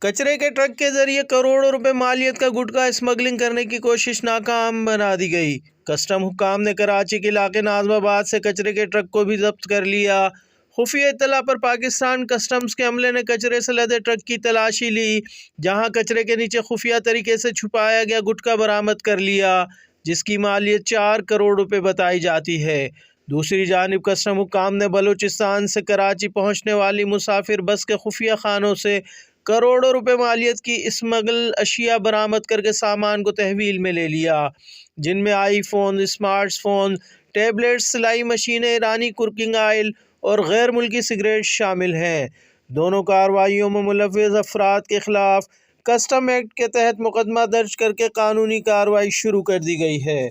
कचरे के ट्रक के जरिए करोड़ों रुपए मालियत का गुटखा स्मगलिंग करने की कोशिश नाकाम बना दी गई। कस्टम हुक्काम ने कराची के इलाके नाजमाबाद से कचरे के ट्रक को भी जब्त कर लिया। खुफिया इत्तला पर पाकिस्तान कस्टम्स के अमले ने कचरे से लदे ट्रक की तलाशी ली, जहां कचरे के नीचे खुफिया तरीके से छुपाया गया गुटखा बरामद कर लिया, जिसकी मालियत 4 करोड़ रुपए बताई जाती है। दूसरी जानिब कस्टम हुक्काम ने बलूचिस्तान से कराची पहुंचने वाली मुसाफिर बस के खुफिया खानों से करोड़ों रुपए मालियत की स्मगल अशिया बरामद करके सामान को तहवील में ले लिया, जिनमें आईफोन, स्मार्टफोन, टैबलेट, सिलाई मशीनें, ईरानी कुकिंग ऑयल और गैर मुल्की सिगरेट शामिल हैं। दोनों कार्रवाइयों में मुलव्विस अफराद के खिलाफ कस्टम एक्ट के तहत मुकदमा दर्ज करके कानूनी कार्रवाई शुरू कर दी गई है।